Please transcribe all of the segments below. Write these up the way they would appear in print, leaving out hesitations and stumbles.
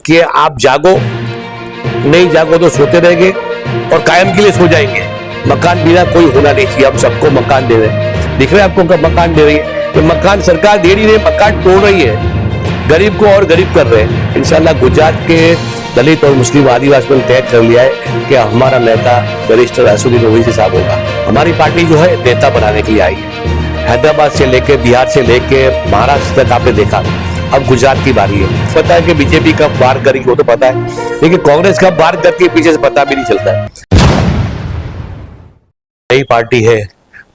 कि आप जागो, नहीं जागो तो सोते रहेंगे और कायम के लिए सो जाएंगे। मकान बिना कोई होना नहीं चाहिए। हम सबको मकान दे रहे हैं, दिख रहा है आपको कब मकान दे रही है? तो मकान सरकार दे रही है, मकान तोड़ रही है, गरीब को और गरीब कर रहे हैं। इंशाल्लाह गुजरात के दलित और मुस्लिम आदिवासी ने तय कर लिया है कि हमारा नेता बैरिस्टर असदुद्दीन ओवैसी साहब होगा। हमारी पार्टी जो है नेता बनाने के लिए आई है। हैदराबाद से लेके, बिहार से लेके महाराष्ट्र तक आपने देखा, अब गुजरात की बारी है। पता है कि बीजेपी कब वार करेगी वो तो पता है, लेकिन कांग्रेस कब वार करती है पीछे से पता भी नहीं चलता है। नई पार्टी है,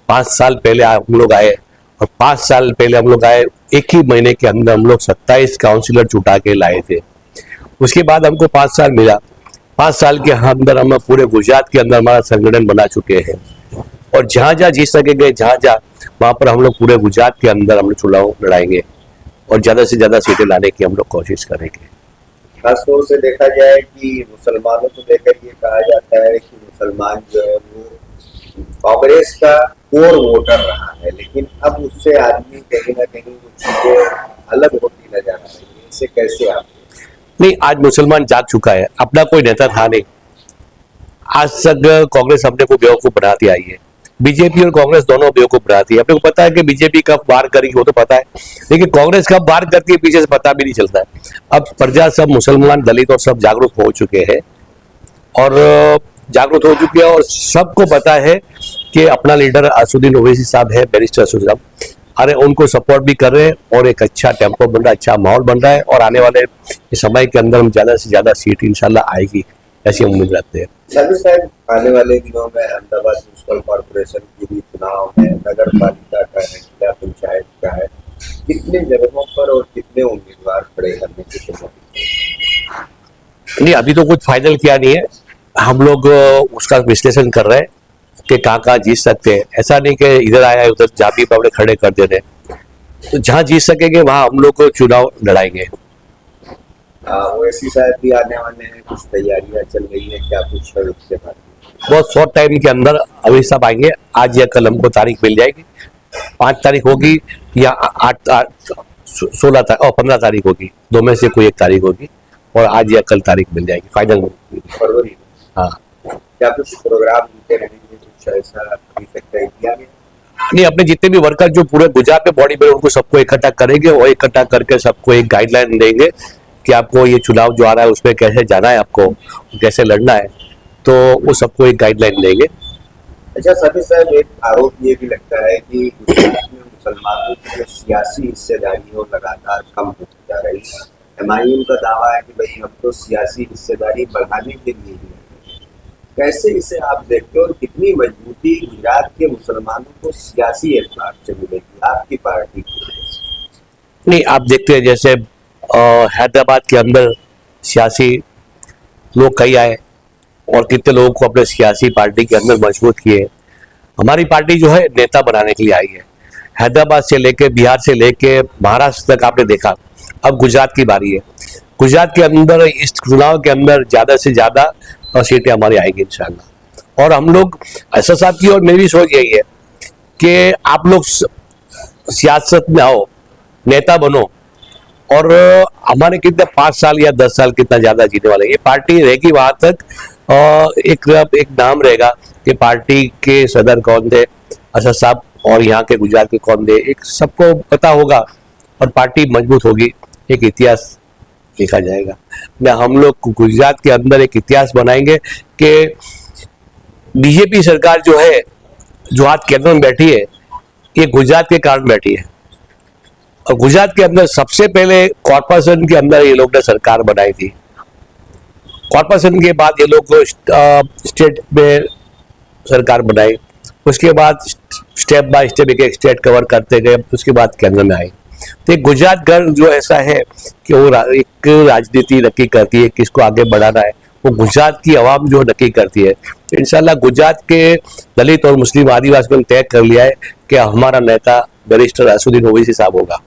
5 साल पहले हम लोग आए और 5 साल पहले हम लोग आए, एक ही महीने के अंदर हम लोग 27 काउंसिलर जुटा के लाए थे। उसके बाद हमको 5 साल मिला। 5 साल के अंदर हम पूरे गुजरात के अंदर हमारा संगठन बना चुके हैं और जहां जहां जीत सकेंगे, जहां जहां वहां पर हम लोग पूरे गुजरात के अंदर हम लोग चुनाव लड़ाएंगे और ज्यादा से ज्यादा सीटें लाने की हम लोग कोशिश करेंगे। खासतौर से देखा जाए कि मुसलमानों को लेकर ये कहा जाता है कि मुसलमान जो है वो कांग्रेस का कोर वोटर रहा है, लेकिन अब उससे आदमी कहीं ना कहीं वो चीजें अलग होती नजर आ रही है। इसे कैसे आप? नहीं, आज मुसलमान जाग चुका है। अपना कोई नेता था नहीं, आज तक कांग्रेस अपने को बेवकूफ बनाती आई है। बीजेपी और कांग्रेस दोनों बेवकूफ बनाती है। अपने को पता है कि बीजेपी कब वार करेगी वो तो पता है, लेकिन कांग्रेस कब वार करती है पीछे से पता भी नहीं चलता है। अब प्रजा सब मुसलमान, दलित और सब जागरूक हो चुके हैं और जागरूक हो चुके हैं और सबको पता है कि अपना लीडर असदुद्दीन ओवैसी साहब है, बैरिस्टर असदुद्दीन साहब। अरे उनको सपोर्ट भी कर रहे हैं और एक अच्छा टेम्पो बन रहा है, अच्छा माहौल बन रहा है और आने वाले समय के अंदर हम ज्यादा से ज्यादा सीट इंशाल्लाह आएगी, ऐसी उम्मीद रखते हैं। साहब, आने वाले दिनों में अहमदाबाद म्युनिसिपल कॉर्पोरेशन की भी चुनाव है, नगर पालिका का है, जिला पंचायत का है, कितने जगहों पर और कितने उम्मीदवार खड़े करने की कोशिश? नहीं, अभी तो कुछ फाइनल किया नहीं है। हम लोग उसका विश्लेषण कर रहे हैं कि कहाँ जीत सकते हैं। ऐसा नहीं कि इधर आया उधर जहाँ भी अपने खड़े कर दे रहे, तो जहाँ जीत सकेंगे वहां हम लोग चुनाव लड़ाएंगे। ओवैसी साहब भी आने वाले हैं, कुछ तैयारियां चल रही है, क्या कुछ है उसके बारे में? बहुत शॉर्ट टाइम के अंदर ओवैसी साहब आएंगे। आज या कल हमको तारीख मिल जाएगी, 5 तारीख होगी या 16 तारीख और 15 तारीख होगी, दो में से कोई एक तारीख होगी और आज या कल तारीख मिल जाएगी फाइनल। फरवरी? हाँ। क्या कुछ प्रोग्राम होते रहेंगे, कुछ ऐसा अभी तक तय किया गया? नहीं, अपने जितने भी वर्कर जो पूरे गुजरात में बॉडी में उनको सबको इकट्ठा करेंगे और इकट्ठा करके सबको एक गाइडलाइन देंगे कि आपको ये चुनाव जो आ रहा है उसमें कैसे जाना है, आपको कैसे लड़ना है, तो वो सबको एक गाइडलाइन देंगे। अच्छा साथी साहब, एक आरोप ये भी लगता है कि गुजरात में मुसलमानों की जो सियासी हिस्सेदारी हो लगातार कम होती जा रही है। एमआईएम का दावा है कि भाई हम तो सियासी हिस्सेदारी बढ़ाने के लिए ही। कैसे इसे आप देखते हो और कितनी मजबूती गुजरात के मुसलमानों को सियासी एतबार से मिलेगी आपकी पार्टी की वजह से? नहीं, आप देखते हैं जैसे हैदराबाद के अंदर सियासी लोग कई आए और कितने लोगों को अपने सियासी पार्टी के अंदर मजबूत किए। हमारी पार्टी जो है नेता बनाने के लिए आई है। हैदराबाद से लेके, बिहार से लेके महाराष्ट्र तक आपने देखा, अब गुजरात की बारी है। गुजरात के अंदर इस चुनाव के अंदर ज्यादा से ज्यादा सीटें हमारी आएंगी इंशाल्लाह। और हम लोग ऐसा साहब की और मेरी भी सोच यही है कि आप लोग सियासत में आओ, नेता बनो और हमारे कितने 5 साल या 10 साल कितना ज्यादा जीने वाले, ये पार्टी रहेगी वहां तक। एक नाम रहेगा कि पार्टी के सदर कौन थे, असद साहब, और यहाँ के गुजरात के कौन थे, एक सबको पता होगा और पार्टी मजबूत होगी, एक इतिहास लिखा जाएगा। मैं हम लोग गुजरात के अंदर एक इतिहास बनाएंगे कि बीजेपी सरकार जो है, जो आज केंद्र में बैठी है, ये गुजरात के कारण बैठी है। और गुजरात के अंदर सबसे पहले कॉर्पोरेशन के अंदर ये लोग ने सरकार बनाई थी। कॉर्पोरेशन के बाद ये लोग स्टेट में सरकार बनाई, उसके बाद स्टेप बाय स्टेप एक स्टेट कवर करते गए, उसके बाद केंद्र में आई। तो एक गुजरात घर जो ऐसा है कि वो एक राजनीति नक्की करती है, किसको आगे बढ़ाना है, वो गुजरात की आवाम जो नक्की करती है। तो इंशाल्लाह गुजरात के दलित और मुस्लिम आदिवासी ने तय कर लिया है कि हमारा नेता बैरिस्टर असदुद्दीन ओवैसी साहब होगा।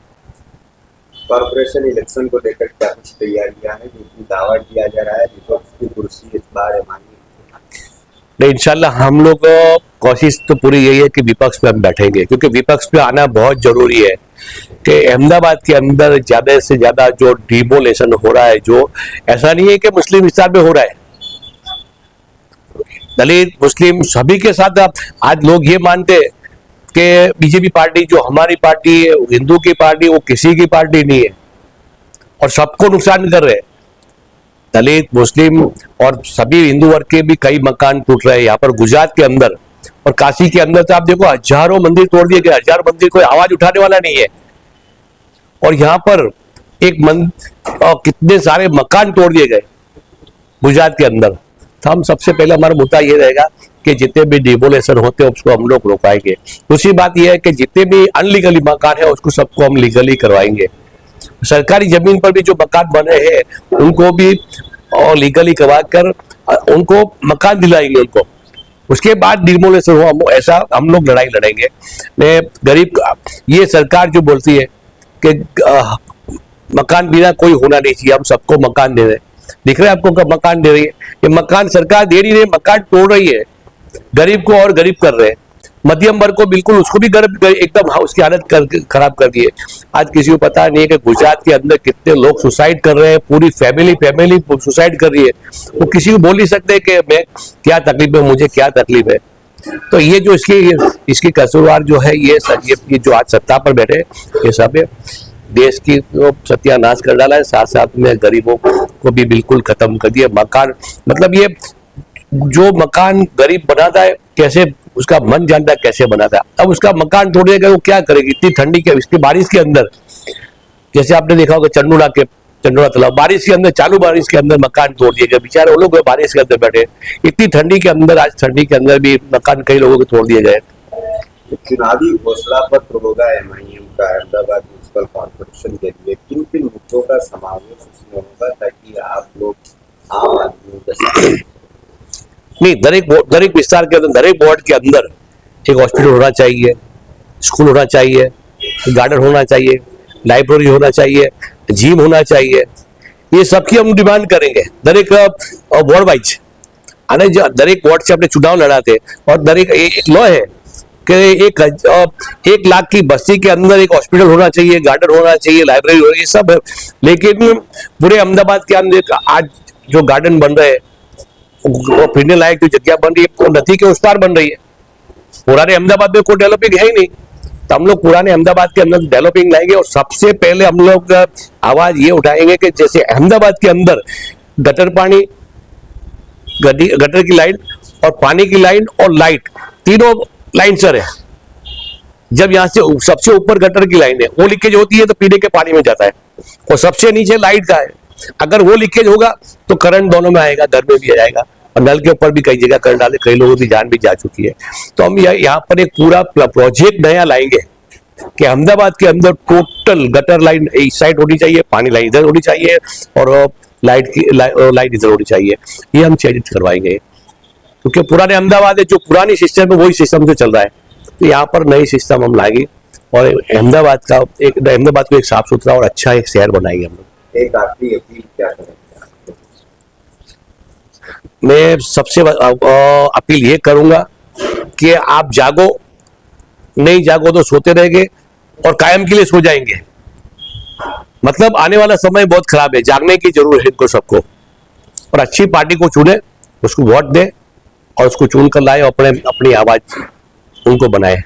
कॉर्पोरेशन इलेक्शन को लेकर क्या कुछ तैयारियां हैं, जिसकी दावा किया जा रहा है विपक्ष की कुर्सी इस बार मांगी? नहीं, इंशाल्लाह हम लोग कोशिश तो पूरी यही है कि विपक्ष पे हम बैठेंगे, क्योंकि विपक्ष पे आना बहुत जरूरी है कि अहमदाबाद के अंदर ज्यादा से ज्यादा जो डिमोलेशन हो रहा है, जो ऐसा नहीं है कि मुस्लिम विस्तार में हो रहा है, दलित मुस्लिम सभी के साथ। आज लोग ये मानते हैं कि बीजेपी पार्टी जो हमारी पार्टी है, हिंदू की पार्टी, वो किसी की पार्टी नहीं है और सबको नुकसान कर रहे हैं। दलित मुस्लिम और सभी हिंदू वर्ग के भी कई मकान टूट रहे हैं यहाँ पर गुजरात के अंदर और काशी के अंदर। तो आप देखो हजारों मंदिर तोड़ दिए गए, हजारों मंदिर कोई आवाज उठाने वाला नहीं है। और यहाँ पर कितने सारे मकान तोड़ दिए गए गुजरात के अंदर। तो हम सबसे पहले हमारा मुद्दा ये रहेगा कि जितने भी डिमोलेशन होते हैं उसको हम लोग रोकाएंगे। दूसरी बात यह है कि जितने भी अनलीगली मकान है उसको सबको हम लीगली करवाएंगे। सरकारी जमीन पर भी जो मकान बन रहे हैं उनको भी लीगली करवा कर उनको मकान दिलाएंगे उनको। उसके बाद डिमोलेशन हो, ऐसा हम लोग लड़ाई लड़ेंगे। मैं गरीब, ये सरकार जो बोलती है कि मकान बिना कोई होना नहीं चाहिए, हम सबको मकान दे रहे हैं, दिख रहा है आपको कब मकान दे रही है? ये मकान सरकार दे रही है, मकान तोड़ रही है, गरीब को और गरीब कर रहे हैं, मध्यम वर्ग को बिल्कुल उसको भी गरीब एकदम उसकी हालत खराब कर दी है। आज किसी को पता नहीं है कि गुजरात के अंदर कितने लोग सुसाइड कर रहे हैं, पूरी फैमिली सुसाइड कर रही है। वो किसी को बोल नहीं सकते कि मैं क्या तकलीफ है, मुझे क्या तकलीफ है। तो ये जो इसकी कसूरवार जो है ये जो आज सत्ता पर बैठे ये सब है, देश की तो सत्यानाश कर डाला है, साथ साथ में गरीबों को भी बिल्कुल खत्म कर दिया। मकान मतलब ये जो मकान गरीब बनाता है कैसे, उसका मन जानता है कैसे बनाता है। अब उसका मकान तोड़ेगा वो क्या करेगी इतनी ठंडी के, इसके बारिश के अंदर, जैसे आपने देखा होगा चंडोला तालाब, बारिश के अंदर, चालू बारिश के अंदर मकान तोड़ दिए गए। बेचारे वो लोग बारिश के अंदर बैठे, इतनी ठंडी के अंदर, आज ठंडी के अंदर भी मकान कई लोगों के तोड़ दिए गए। चुनावी घोषणा पत्र होगा एमआईएम का अहमदाबाद म्युनिसिपल कॉर्पोरेशन के लिए, किन किन मुद्दों का समावेश उसमें होगा ताकि आप लोग आम आदमियों के साथ नहीं, दरेक विस्तार के अंदर, दरेक वार्ड के अंदर एक हॉस्पिटल होना चाहिए, स्कूल होना चाहिए, गार्डन होना चाहिए, लाइब्रेरी होना चाहिए, जिम होना चाहिए। ये सबकी हम डिमांड करेंगे दरेक वार्ड वाइज। दरेक वार्ड से अपने चुनाव लड़ाते और दरेक एक लॉ है कि 1 लाख की बस्ती के अंदर एक हॉस्पिटल होना चाहिए, गार्डन होना चाहिए, लाइब्रेरी होना, ये सब है। लेकिन पूरे अहमदाबाद के अंदर आज जो गार्डन बन रहे हैं, वो फिरने लायक जो जगह बन रही है वो नदी के उस पार बन रही है। पुराने अहमदाबाद में कोई डेवलपिंग है ही नहीं, तो हम लोग पुराने अहमदाबाद के अंदर डेवलपिंग लाएंगे। और सबसे पहले हम लोग आवाज ये उठाएंगे कि जैसे अहमदाबाद के अंदर गटर की लाइन और पानी की लाइन और लाइट, तीनों लाइन सर है। जब यहाँ से सबसे ऊपर गटर की लाइन है, वो लीकेज होती है तो पीने के पानी में जाता है, और सबसे नीचे लाइट का है। अगर वो लीकेज होगा तो करंट दोनों में आएगा, घर में भी आ जाएगा, और नल के ऊपर भी कई जगह करंट डाले, कई लोगों की जान भी जा चुकी है। तो हम यहाँ पर एक पूरा प्रोजेक्ट नया लाएंगे कि अहमदाबाद के अंदर टोटल गटर लाइन इस साइड होनी चाहिए, पानी लाइन इधर होनी चाहिए, और लाइट इधर होनी चाहिए। ये हम चेंज करवाएंगे, क्योंकि पुराने अहमदाबाद है, जो पुरानी सिस्टम है वही सिस्टम से चल रहा है। तो यहाँ पर नई सिस्टम हम लाएंगे और अहमदाबाद को एक साफ सुथरा और अच्छा एक शहर बनाएंगे हम लोग। एक आखिरी अपील क्या करेंगे? मैं सबसे अपील ये करूंगा कि आप जागो, नहीं जागो तो सोते रहेंगे और कायम के लिए सो जाएंगे। मतलब आने वाला समय बहुत खराब है, जागने की जरूरत है इनको सबको, और अच्छी पार्टी को चुने, उसको वोट दे और उसको चुन कर लाए, अपनी आवाज उनको बनाए।